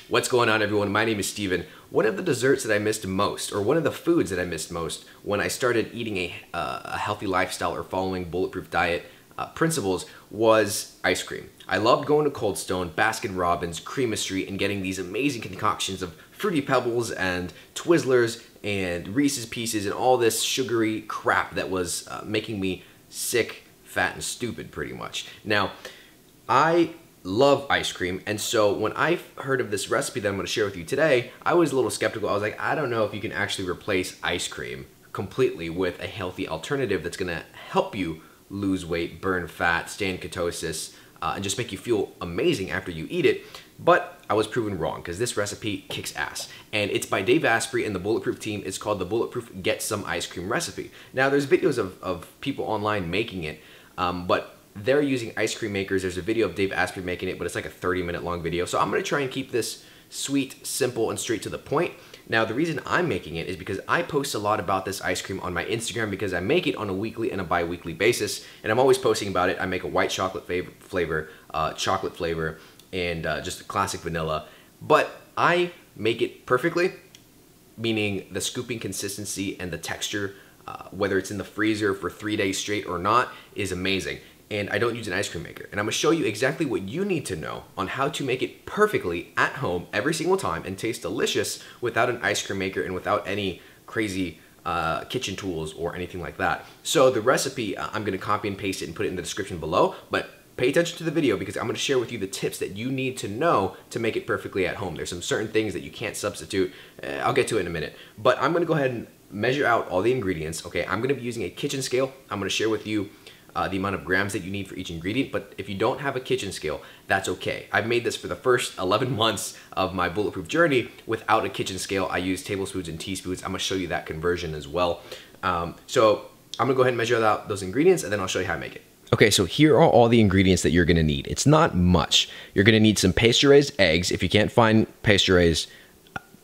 What's going on, everyone? My name is Steven. One of the desserts that I missed most, or one of the foods that I missed most when I started eating a healthy lifestyle or following bulletproof diet principles was ice cream. I loved going to Cold Stone, Baskin Robbins, Cream Street, and getting these amazing concoctions of Fruity Pebbles and Twizzlers and Reese's Pieces and all this sugary crap that was making me sick, fat, and stupid pretty much. Now, I love ice cream, and so when I heard of this recipe that I'm going to share with you today, I was a little skeptical. I was like, I don't know if you can actually replace ice cream completely with a healthy alternative that's going to help you lose weight, burn fat, stay in ketosis, and just make you feel amazing after you eat it. But I was proven wrong because this recipe kicks ass. And it's by Dave Asprey and the Bulletproof team. It's called the Bulletproof Get Some Ice Cream recipe. Now, there's videos of people online making it, but they're using ice cream makers. There's a video of Dave Asprey making it, but it's like a 30-minute long video. So I'm going to try and keep this sweet, simple, and straight to the point. Now, the reason I'm making it is because I post a lot about this ice cream on my Instagram because I make it on a weekly and a bi-weekly basis, and I'm always posting about it. I make a white chocolate flavor, chocolate flavor, and just a classic vanilla. But I make it perfectly, meaning the scooping consistency and the texture, whether it's in the freezer for 3 days straight or not, is amazing. And I don't use an ice cream maker. And I'm gonna show you exactly what you need to know on how to make it perfectly at home every single time and taste delicious without an ice cream maker and without any crazy kitchen tools or anything like that. So the recipe, I'm gonna copy and paste it and put it in the description below, but pay attention to the video because I'm gonna share with you the tips that you need to know to make it perfectly at home. There's some certain things that you can't substitute. I'll get to it in a minute. But I'm gonna go ahead and measure out all the ingredients. Okay, I'm gonna be using a kitchen scale. I'm gonna share with you the amount of grams that you need for each ingredient, but if you don't have a kitchen scale, that's okay. I've made this for the first 11 months of my bulletproof journey without a kitchen scale. I use tablespoons and teaspoons. I'm gonna show you that conversion as well. So I'm gonna go ahead and measure out those ingredients and then I'll show you how I make it. Okay, so here are all the ingredients that you're gonna need. It's not much. You're gonna need some pasteurized eggs. If you can't find pasteurized,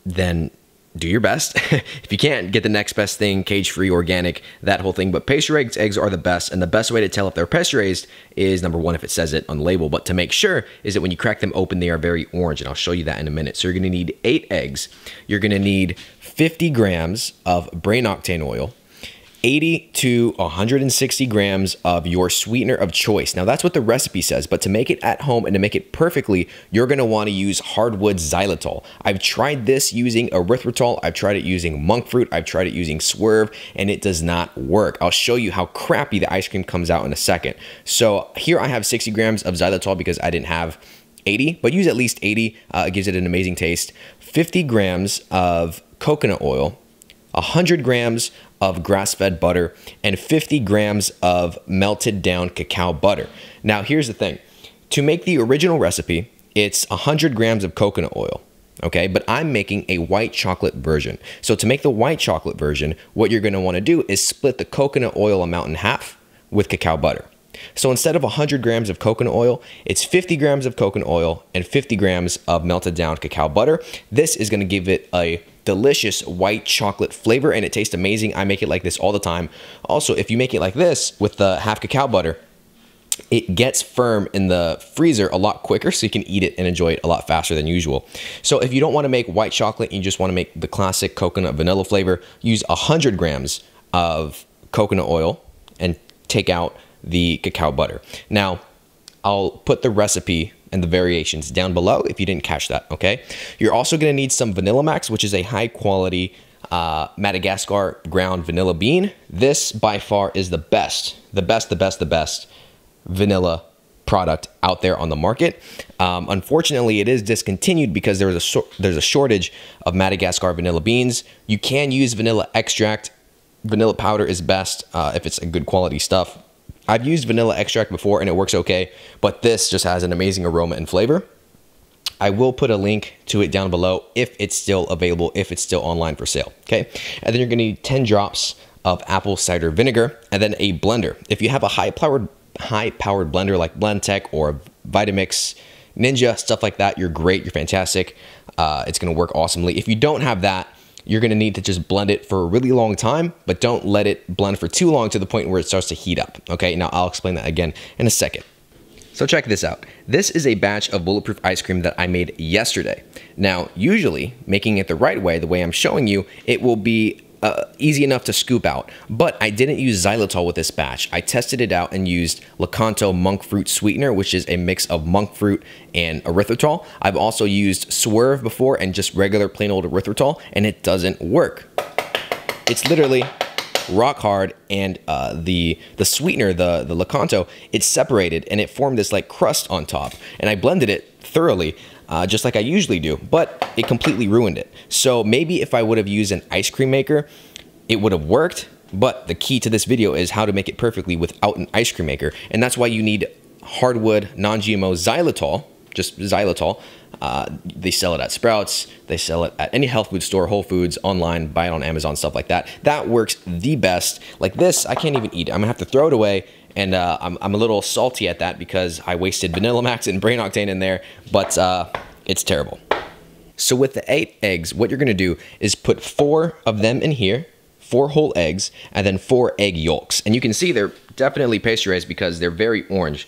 then do your best. If you can't, get the next best thing, cage-free, organic, that whole thing. But pasteurized eggs are the best, and the best way to tell if they're pasteurized is, number one, if it says it on the label, but to make sure is that when you crack them open, they are very orange, and I'll show you that in a minute. So you're gonna need 8 eggs. You're gonna need 50 grams of brain octane oil, 80 to 160 grams of your sweetener of choice. Now that's what the recipe says, but to make it at home and to make it perfectly, you're gonna wanna use hardwood xylitol. I've tried this using erythritol, I've tried it using monk fruit, I've tried it using swerve, and it does not work. I'll show you how crappy the ice cream comes out in a second. So here I have 60 grams of xylitol because I didn't have 80, but use at least 80, it gives it an amazing taste. 50 grams of coconut oil, 100 grams of grass-fed butter, and 50 grams of melted down cacao butter. Now here's the thing. To make the original recipe, it's 100 grams of coconut oil, okay? But I'm making a white chocolate version. So to make the white chocolate version, what you're gonna wanna do is split the coconut oil amount in half with cacao butter. So instead of 100 grams of coconut oil, it's 50 grams of coconut oil and 50 grams of melted down cacao butter. This is gonna give it a delicious white chocolate flavor and it tastes amazing. I make it like this all the time. Also, if you make it like this with the half cacao butter, it gets firm in the freezer a lot quicker so you can eat it and enjoy it a lot faster than usual. So if you don't want to make white chocolate, you just want to make the classic coconut vanilla flavor, use 100 grams of coconut oil and take out the cacao butter. Now, I'll put the recipe and the variations down below if you didn't catch that, okay? You're also gonna need some Vanilla Max, which is a high quality Madagascar ground vanilla bean. This by far is the best vanilla product out there on the market. Unfortunately, it is discontinued because there's a shortage of Madagascar vanilla beans. You can use vanilla extract. Vanilla powder is best if it's a good quality stuff. I've used vanilla extract before and it works okay, but this just has an amazing aroma and flavor. I will put a link to it down below if it's still available, if it's still online for sale, okay? And then you're gonna need 10 drops of apple cider vinegar and then a blender. If you have a high-powered blender like Blendtec or Vitamix, Ninja, stuff like that, you're great, you're fantastic. It's gonna work awesomely. If you don't have that, you're gonna need to just blend it for a really long time, but don't let it blend for too long to the point where it starts to heat up, okay? Now I'll explain that again in a second. So check this out. This is a batch of Bulletproof ice cream that I made yesterday. Now, usually, making it the right way, the way I'm showing you, it will be easy enough to scoop out. But I didn't use xylitol with this batch. I tested it out and used Lakanto monk fruit sweetener, which is a mix of monk fruit and erythritol. I've also used swerve before and just regular plain old erythritol, and it doesn't work. It's literally rock hard, and the sweetener, the Lakanto, it's separated and it formed this like crust on top, and I blended it thoroughly just like I usually do, but it completely ruined it. So maybe if I would have used an ice cream maker, it would have worked, but the key to this video is how to make it perfectly without an ice cream maker, and that's why you need hardwood non-GMO xylitol, just xylitol. They sell it at Sprouts, they sell it at any health food store, Whole Foods, online, buy it on Amazon, stuff like that. That works the best. Like this, I can't even eat it. I'm gonna have to throw it away, and I'm a little salty at that because I wasted Vanilla Max and Brain Octane in there, but it's terrible. So with the 8 eggs, what you're gonna do is put 4 of them in here, 4 whole eggs, and then 4 egg yolks. And you can see they're definitely pasteurized because they're very orange,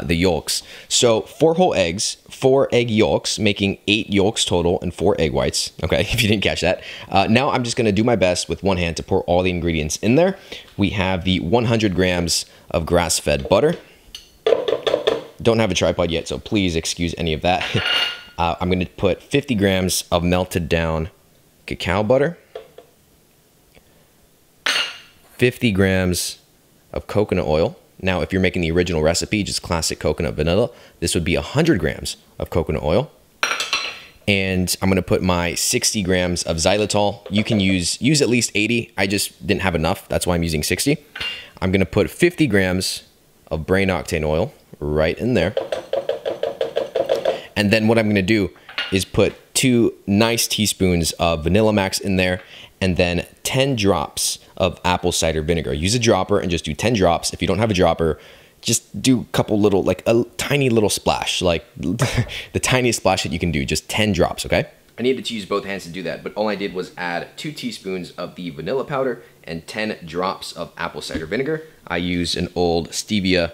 the yolks. So 4 whole eggs, 4 egg yolks, making 8 yolks total and 4 egg whites. Okay, if you didn't catch that. Now I'm just gonna do my best with one hand to pour all the ingredients in there. We have the 100 grams of grass-fed butter. Don't have a tripod yet, so please excuse any of that. I'm gonna put 50 grams of melted down cacao butter, 50 grams of coconut oil. Now, if you're making the original recipe, just classic coconut vanilla, this would be 100 grams of coconut oil. And I'm gonna put my 60 grams of xylitol. You can use at least 80. I just didn't have enough, that's why I'm using 60. I'm gonna put 50 grams of Brain Octane oil right in there. And then what I'm gonna do is put 2 nice teaspoons of Vanilla Max in there, and then 10 drops of apple cider vinegar. Use a dropper and just do 10 drops. If you don't have a dropper, just do a couple little, like a tiny little splash, like the tiniest splash that you can do, just 10 drops, okay? I needed to use both hands to do that, but all I did was add 2 teaspoons of the vanilla powder and 10 drops of apple cider vinegar. I used an old stevia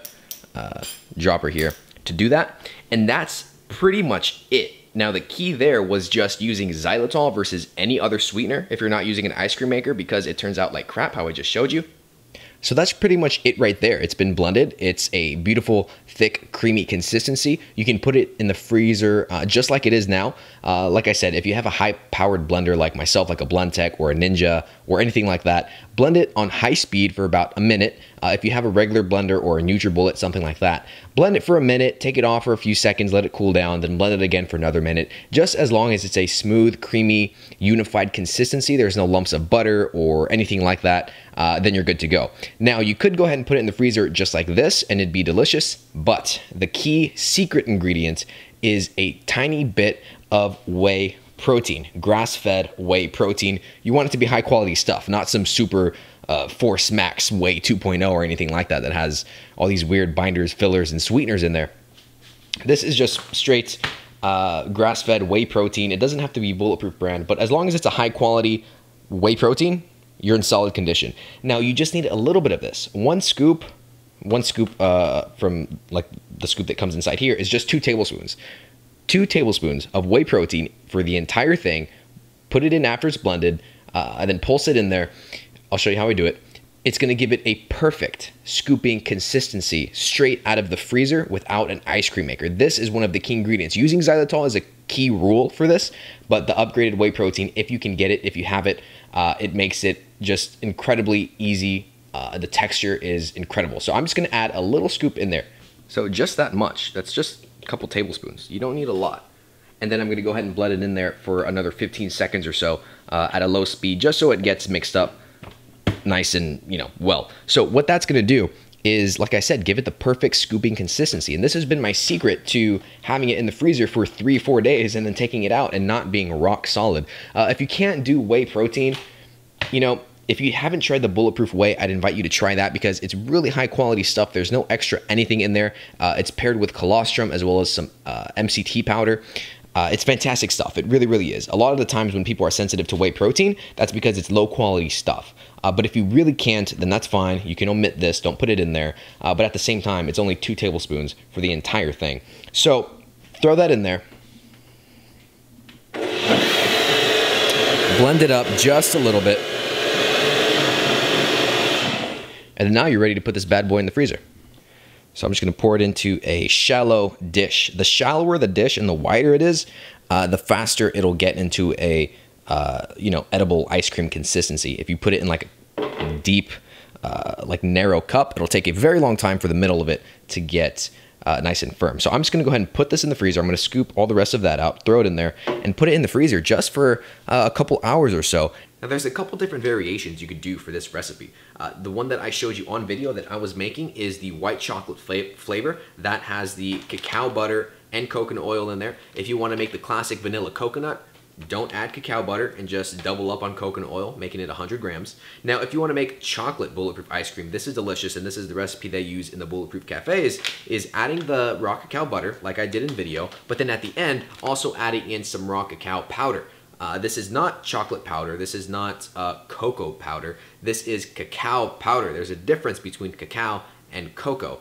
dropper here to do that, and that's pretty much it. Now the key there was just using xylitol versus any other sweetener if you're not using an ice cream maker, because it turns out like crap how I just showed you. So that's pretty much it right there. It's been blended. It's a beautiful, thick, creamy consistency. You can put it in the freezer just like it is now. Like I said, if you have a high-powered blender like myself, like a Blendtec or a Ninja or anything like that, blend it on high speed for about a minute. If you have a regular blender or a NutriBullet, something like that, blend it for a minute, take it off for a few seconds, let it cool down, then blend it again for another minute. Just as long as it's a smooth, creamy, unified consistency, there's no lumps of butter or anything like that, then you're good to go. Now, you could go ahead and put it in the freezer just like this, and it'd be delicious, but the key secret ingredient is a tiny bit of whey protein, grass-fed whey protein. You want it to be high-quality stuff, not some super Force Max Whey 2.0 or anything like that that has all these weird binders, fillers, and sweeteners in there. This is just straight grass-fed whey protein. It doesn't have to be Bulletproof brand, but as long as it's a high-quality whey protein, you're in solid condition. Now, you just need a little bit of this. One scoop from like the scoop that comes inside here is just 2 tablespoons. 2 tablespoons of whey protein for the entire thing. Put it in after it's blended, and then pulse it in there. I'll show you how I do it. It's gonna give it a perfect scooping consistency straight out of the freezer without an ice cream maker. This is one of the key ingredients. Using xylitol is a key rule for this, but the upgraded whey protein, if you can get it, if you have it, it makes it just incredibly easy. The texture is incredible. So I'm just gonna add a little scoop in there. So just that much, that's just a couple tablespoons. You don't need a lot. And then I'm gonna go ahead and blend it in there for another 15 seconds or so at a low speed, just so it gets mixed up nice and, well. So what that's gonna do is, like I said, give it the perfect scooping consistency. And this has been my secret to having it in the freezer for 3-4 days and then taking it out and not being rock solid. If you can't do whey protein, if you haven't tried the Bulletproof Whey, I'd invite you to try that because it's really high quality stuff. There's no extra anything in there. It's paired with colostrum as well as some MCT powder. It's fantastic stuff. It really, really is. A lot of the times when people are sensitive to whey protein, that's because it's low quality stuff. But if you really can't, then that's fine. You can omit this, don't put it in there. But at the same time, it's only 2 tablespoons for the entire thing. So throw that in there. Blend it up just a little bit. And now you're ready to put this bad boy in the freezer. So I'm just going to pour it into a shallow dish. The shallower the dish and the wider it is, the faster it'll get into a edible ice cream consistency. If you put it in like a deep, like narrow cup, it'll take a very long time for the middle of it to get nice and firm. So I'm just going to go ahead and put this in the freezer. I'm going to scoop all the rest of that out, throw it in there, and put it in the freezer just for a couple hours or so. Now there's a couple different variations you could do for this recipe. The one that I showed you on video that I was making is the white chocolate flavor that has the cacao butter and coconut oil in there. If you want to make the classic vanilla coconut, don't add cacao butter and just double up on coconut oil, making it 100 grams. Now, if you want to make chocolate bulletproof ice cream, this is delicious, and this is the recipe they use in the Bulletproof Cafes, is adding the raw cacao butter, like I did in video, but then at the end, also adding in some raw cacao powder. This is not chocolate powder, this is not cocoa powder, this is cacao powder. There's a difference between cacao and cocoa,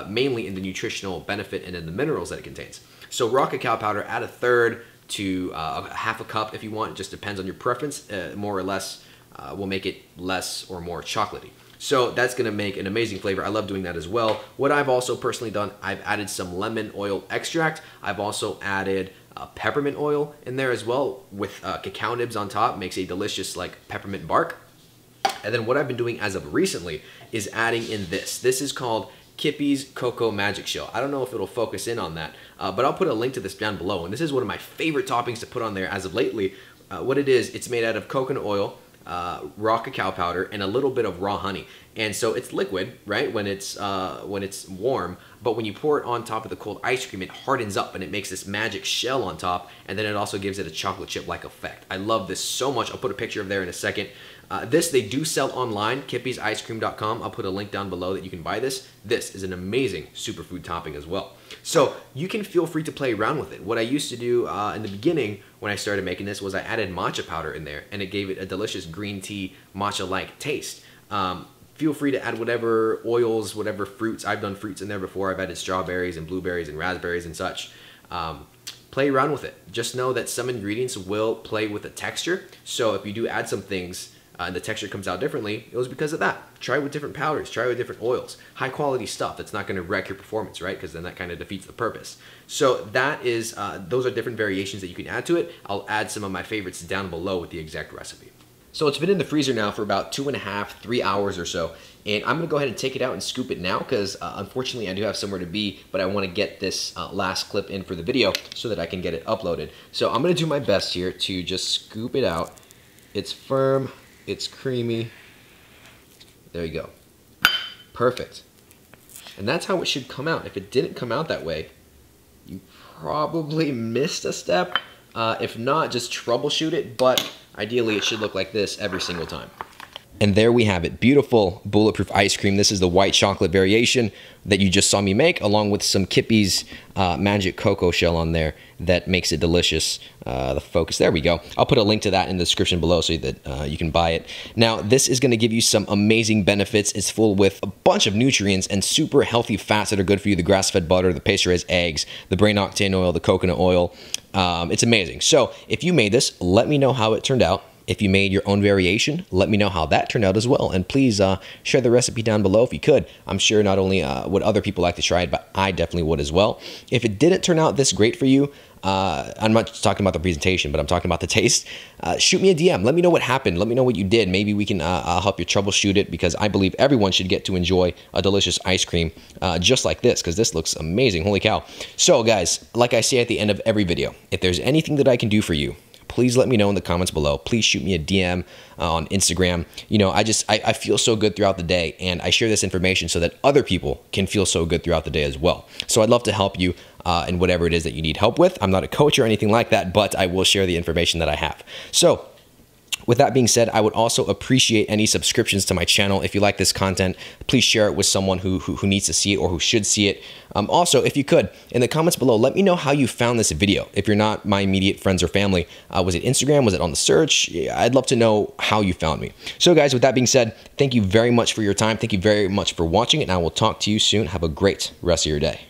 mainly in the nutritional benefit and in the minerals that it contains. So raw cacao powder, add a third to half a cup if you want. It just depends on your preference. More or less will make it less or more chocolatey. So that's going to make an amazing flavor. I love doing that as well. What I've also personally done, I've added some lemon oil extract. I've also added peppermint oil in there as well with cacao nibs on top. Makes a delicious like peppermint bark. And then what I've been doing as of recently is adding in this. This is called Kippy's Cocoa Magic Shell. I don't know if it'll focus in on that, but I'll put a link to this down below. And this is one of my favorite toppings to put on there as of lately. What it is, it's made out of coconut oil, raw cacao powder, and a little bit of raw honey. And so it's liquid, right, when it's warm, but when you pour it on top of the cold ice cream, it hardens up and it makes this magic shell on top, and then it also gives it a chocolate chip-like effect. I love this so much. I'll put a picture of there in a second. This they do sell online, kippysicecream.com. I'll put a link down below that you can buy this. This is an amazing superfood topping as well. So you can feel free to play around with it. What I used to do in the beginning when I started making this was I added matcha powder in there, and it gave it a delicious green tea matcha-like taste. Feel free to add whatever oils, whatever fruits. I've done fruits in there before. I've added strawberries and blueberries and raspberries and such. Play around with it. Just know that some ingredients will play with the texture. So if you do add some things and the texture comes out differently, it was because of that. Try with different powders, try with different oils. High quality stuff that's not going to wreck your performance, right? Because then that kind of defeats the purpose. So that is, those are different variations that you can add to it. I'll add some of my favorites down below with the exact recipe. So it's been in the freezer now for about 2.5, 3 hours or so. And I'm gonna go ahead and take it out and scoop it now because unfortunately I do have somewhere to be, but I wanna get this last clip in for the video so that I can get it uploaded. So I'm gonna do my best here to just scoop it out. It's firm, it's creamy. There you go. Perfect. And that's how it should come out. If it didn't come out that way, you probably missed a step. If not, just troubleshoot it, but ideally it should look like this every single time. And there we have it, beautiful bulletproof ice cream. This is the white chocolate variation that you just saw me make, along with some Kippy's magic cocoa shell on there that makes it delicious. The focus, there we go. I'll put a link to that in the description below so that you can buy it. Now, this is gonna give you some amazing benefits. It's full with a bunch of nutrients and super healthy fats that are good for you. The grass-fed butter, the pasteurized eggs, the brain octane oil, the coconut oil. It's amazing. So if you made this, let me know how it turned out. If you made your own variation, let me know how that turned out as well. And please share the recipe down below if you could. I'm sure not only would other people like to try it, but I definitely would as well. If it didn't turn out this great for you, I'm not just talking about the presentation, but I'm talking about the taste. Shoot me a DM. Let me know what happened. Let me know what you did. Maybe we can I'll help you troubleshoot it, because I believe everyone should get to enjoy a delicious ice cream just like this, because this looks amazing. Holy cow. So guys, like I say at the end of every video, if there's anything that I can do for you, please let me know in the comments below. Please shoot me a DM on Instagram. You know, I feel so good throughout the day, and I share this information so that other people can feel so good throughout the day as well. So I'd love to help you in whatever it is that you need help with. I'm not a coach or anything like that, but I will share the information that I have. So With that being said, I would also appreciate any subscriptions to my channel. If you like this content, please share it with someone who needs to see it or who should see it. Also, if you could, in the comments below, let me know how you found this video. If you're not my immediate friends or family, was it Instagram? Was it on the search? I'd love to know how you found me. So guys, with that being said, thank you very much for your time. Thank you very much for watching, and I will talk to you soon. Have a great rest of your day.